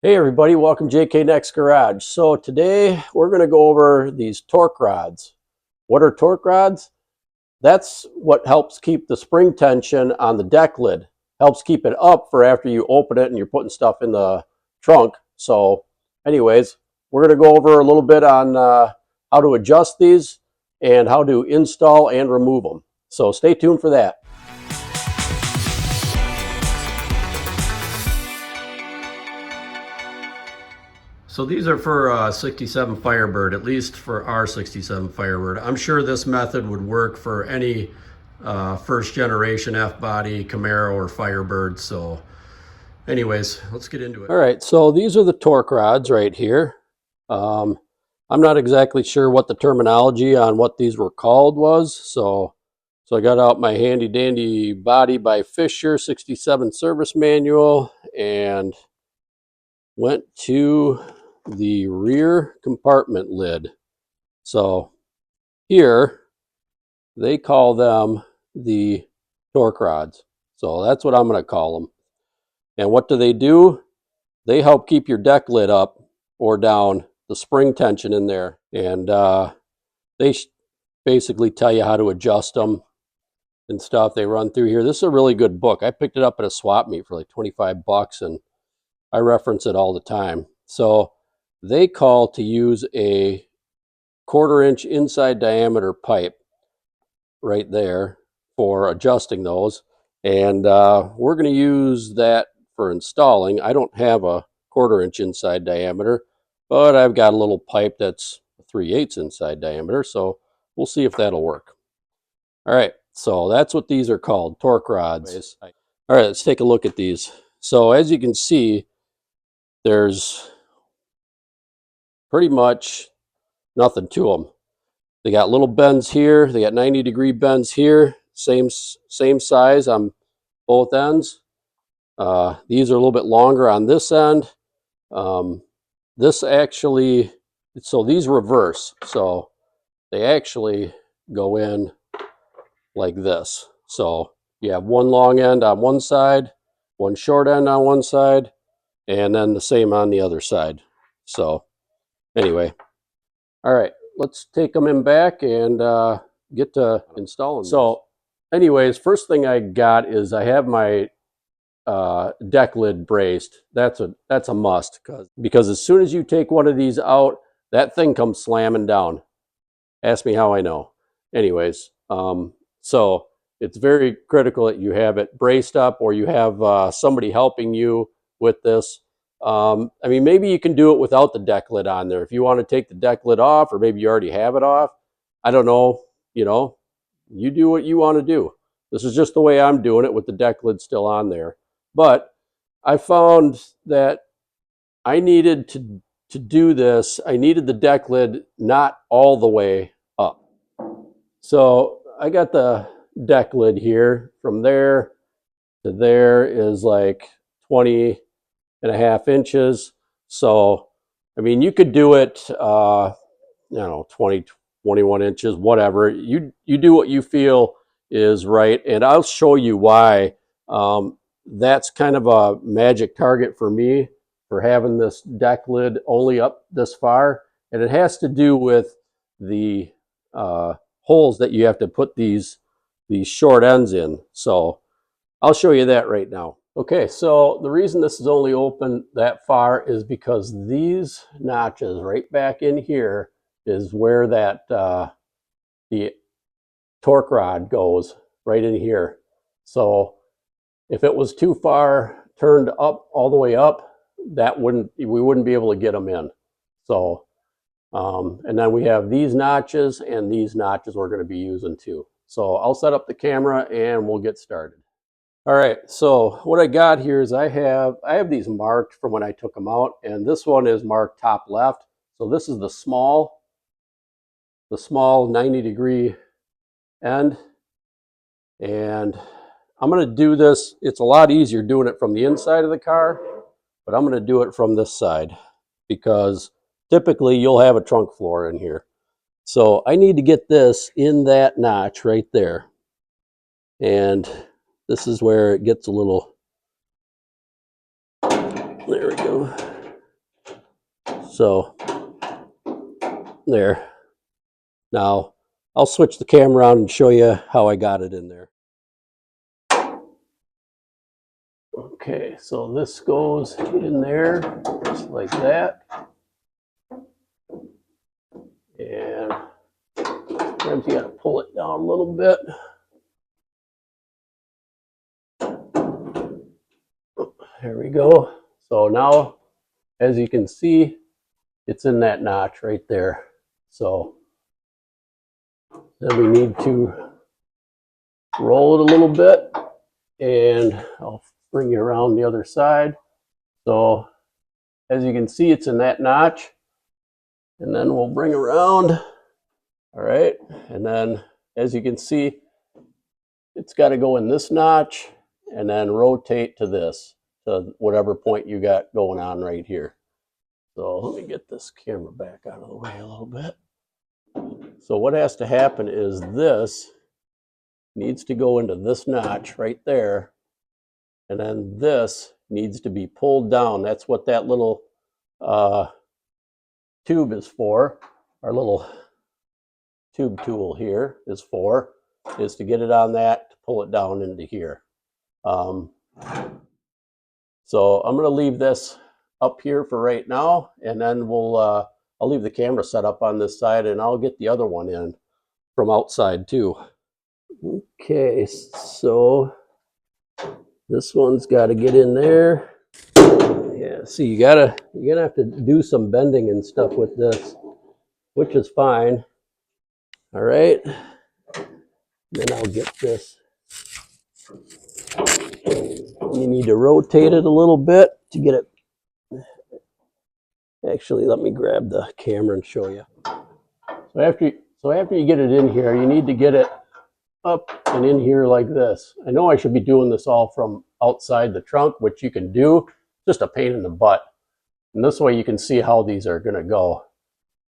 Hey everybody, welcome to JK Next Garage. So today we're going to go over these torque rods. What are torque rods? That's what helps keep the spring tension on the deck lid. Helps keep it up for after you open it and you're putting stuff in the trunk. So anyways, we're going to go over a little bit on how to adjust these and how to install and remove them. So stay tuned for that. So these are for 67 Firebird, at least for our 67 Firebird. I'm sure this method would work for any first generation F-body Camaro or Firebird. So anyways, let's get into it. All right, so these are the torque rods right here. I'm not exactly sure what the terminology on what these were called was. So I got out my handy dandy Body by Fisher 67 service manual and went to the rear compartment lid. So here they call them the torque rods. So that's what I'm going to call them. And what do? They help keep your deck lid up or down, the spring tension in there. And they basically tell you how to adjust them and stuff. They run through here. This is a really good book. I picked it up at a swap meet for like 25 bucks and I reference it all the time. So they call to use a 1/4 inch inside diameter pipe right there for adjusting those. And we're going to use that for installing. I don't have a 1/4 inch inside diameter, but I've got a little pipe that's 3/8 inside diameter. So we'll see if that'll work. All right, so that's what these are called, torque rods. All right, let's take a look at these. So as you can see, there's pretty much nothing to them. They got little bends here. They got 90-degree bends here. Same size on both ends. These are a little bit longer on this end. This actually, so these reverse. So they actually go in like this. So you have one long end on one side, one short end on one side, and then the same on the other side. So anyway, all right, let's take them in back and get to installing. So anyways, first thing I got is I have my deck lid braced. That's a must because as soon as you take one of these out, that thing comes slamming down. Ask me how I know. Anyways, so it's very critical that you have it braced up or you have somebody helping you with this. I mean, maybe you can do it without the deck lid on there. If you want to take the deck lid off, or maybe you already have it off, I don't know, you do what you want to do. This is just the way I'm doing it with the deck lid still on there. But I found that I needed to do this. I needed the deck lid not all the way up. So I got the deck lid here. From there to there is like 20.5 inches. So, I mean, you could do it, 20, 21 inches, whatever. You do what you feel is right. And I'll show you why that's kind of a magic target for me for having this deck lid only up this far. And it has to do with the holes that you have to put these short ends in. So I'll show you that right now. Okay, so the reason this is only open that far is because these notches right back in here is where that the torque rod goes, right in here. So if it was too far turned up all the way up, we wouldn't be able to get them in. So and then we have these notches and these notches we're going to be using too. So I'll set up the camera and we'll get started. All right, so what I got here is I have these marked from when I took them out, and this one is marked top left. So this is the small 90-degree end. And I'm going to do this. It's a lot easier doing it from the inside of the car, but I'm going to do it from this side because typically you'll have a trunk floor in here. So I need to get this in that notch right there. And this is where it gets a little, there we go. So there. Now I'll switch the camera around and show you how I got it in there. Okay, so this goes in there just like that. And sometimes you got to pull it down a little bit. There we go. So now, as you can see, it's in that notch right there. So then we need to roll it a little bit, and I'll bring you around the other side. So as you can see, it's in that notch, and then we'll bring around. All right, and then as you can see, it's got to go in this notch and then rotate to this, to whatever point you got going on right here. So let me get this camera back out of the way a little bit. So what has to happen is this needs to go into this notch right there, and then this needs to be pulled down. That's what that little tube is for. Our little tube tool here is to get it on that, to pull it down into here. So I'm going to leave this up here for right now, and then I'll leave the camera set up on this side, and I'll get the other one in from outside too. Okay, so this one's got to get in there. Yeah, see, you're gonna have to do some bending and stuff with this, which is fine. All right, then I'll get this. You need to rotate it a little bit to get it. Actually, let me grab the camera and show you. So after you get it in here, you need to get it up and in here like this. I know I should be doing this all from outside the trunk, which you can do, just a pain in the butt. And this way you can see how these are going to go.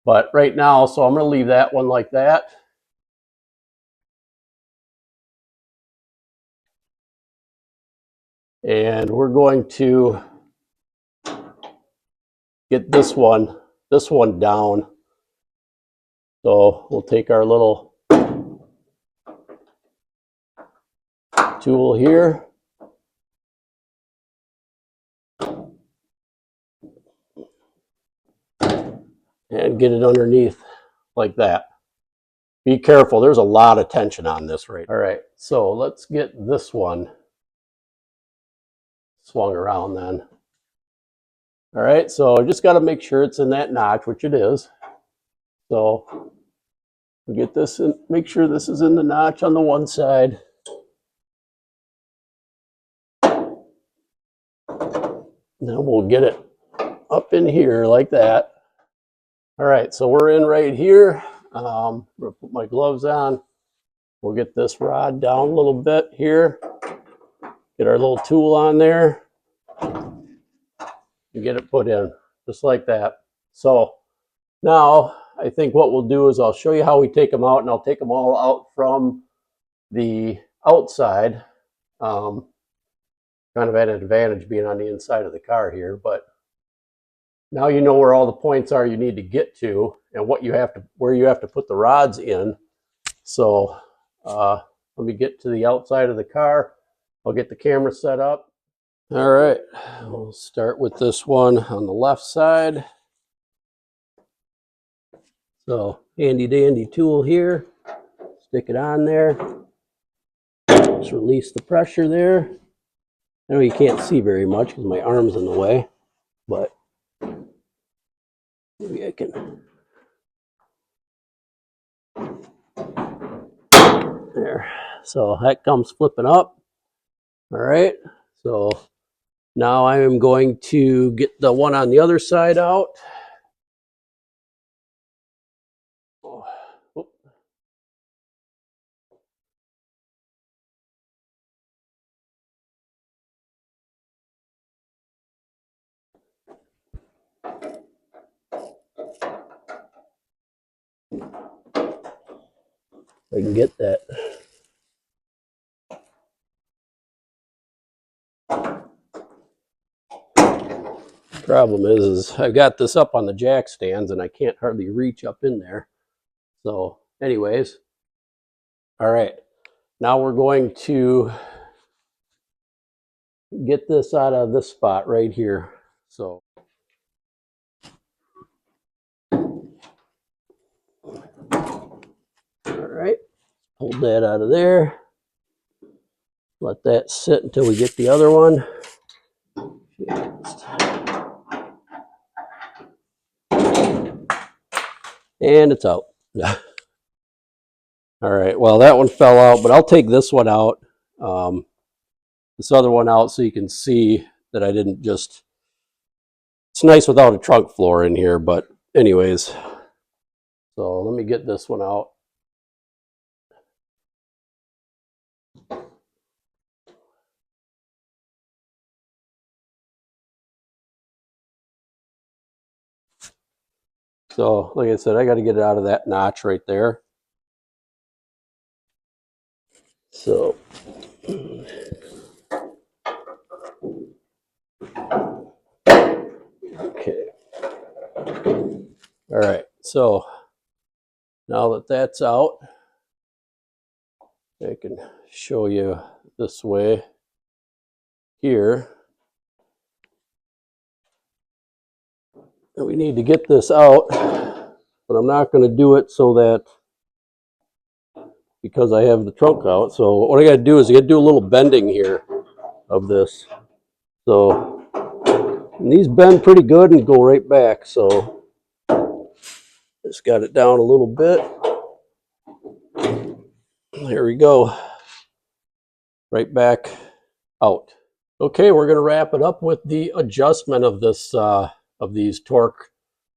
But right now, so I'm going to leave that one like that. And we're going to get this one down. So we'll take our little tool here. And get it underneath like that. Be careful, there's a lot of tension on this right. All right, so let's get this one swung around then. All right, so I just got to make sure it's in that notch, which it is. So we get this in, make sure this is in the notch on the one side. Now we'll get it up in here like that. All right, so we're in right here. I'm gonna put my gloves on. We'll get this rod down a little bit here. Get our little tool on there. And get it put in, just like that. So now I think what we'll do is I'll show you how we take them out, and I'll take them all out from the outside. Kind of at an advantage being on the inside of the car here, but now you know where all the points are you need to get to, and where you have to put the rods in. So let me get to the outside of the car. I'll get the camera set up. All right, we'll start with this one on the left side. So handy dandy tool here, stick it on there. Just release the pressure there. I know you can't see very much because my arm's in the way, but maybe I can. There. So that comes flipping up. All right. So now I am going to get the one on the other side out. Oh. I can get that. problem is I've got this up on the jack stands and I can't hardly reach up in there. So anyways, all right, now we're going to get this out of this spot right here. So all right, hold that out of there. Let that sit until we get the other one. And it's out. All right, well, that one fell out, but I'll take this one out, this other one out, so you can see that I didn't just, it's nice without a trunk floor in here, but anyways, so let me get this one out. So, like I said, I got to get it out of that notch right there. So, okay. All right, so now that that's out, I can show you this way here. And we need to get this out, but I'm not going to do it so that, because I have the trunk out. So what I got to do is I got to do a little bending here of this. So and these bend pretty good and go right back. So just got it down a little bit. There we go. Right back out. Okay, we're going to wrap it up with the adjustment of this of these torque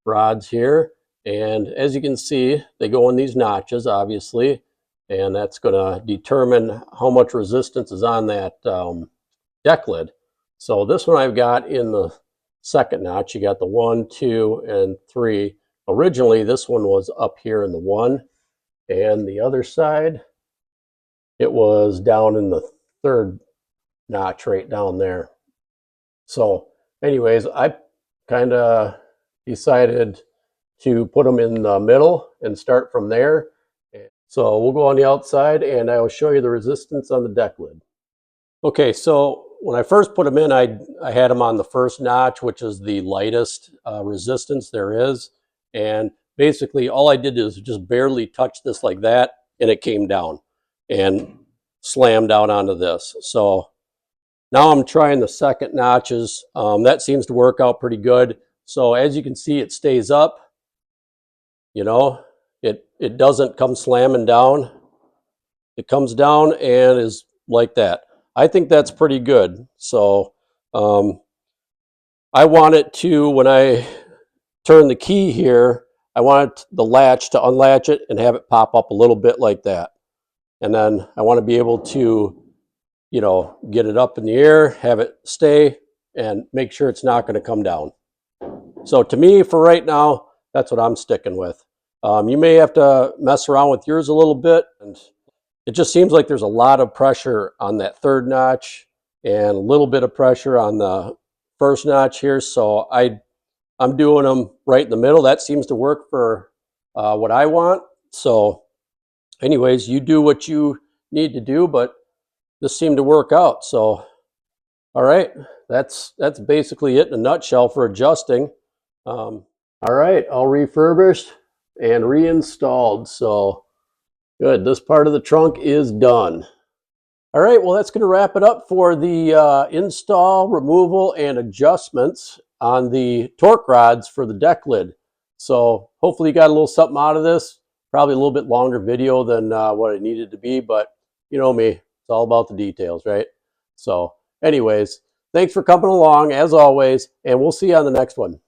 rods here. And as you can see, they go in these notches, obviously, and that's going to determine how much resistance is on that deck lid. So this one I've got in the second notch. You got the 1, 2, and 3. Originally, this one was up here in the 1, and the other side, it was down in the third notch right down there. So anyways, I kind of decided to put them in the middle and start from there. So we'll go on the outside and I will show you the resistance on the deck lid. Okay, so when I first put them in, I had them on the first notch, which is the lightest resistance there is. And basically all I did is just barely touch this like that, and it came down and slammed down onto this. So now I'm trying the second notches. That seems to work out pretty good. So as you can see, it stays up. You know, it doesn't come slamming down. It comes down and is like that. I think that's pretty good. So I want it to, when I turn the key here, I want the latch to unlatch it and have it pop up a little bit like that. And then I want to be able to, you know, get it up in the air, have it stay, and make sure it's not going to come down. So to me, for right now, that's what I'm sticking with. You may have to mess around with yours a little bit. And it just seems like there's a lot of pressure on that third notch and a little bit of pressure on the first notch here. So I'm doing them right in the middle. That seems to work for what I want. So anyways, you do what you need to do, but this seemed to work out. So, all right, that's basically it in a nutshell for adjusting. All right, all refurbished and reinstalled. So good, this part of the trunk is done. All right, well, that's going to wrap it up for the install, removal, and adjustments on the torque rods for the deck lid. So hopefully you got a little something out of this. Probably a little bit longer video than what it needed to be, but you know me, it's all about the details, right? So anyways, thanks for coming along as always, and we'll see you on the next one.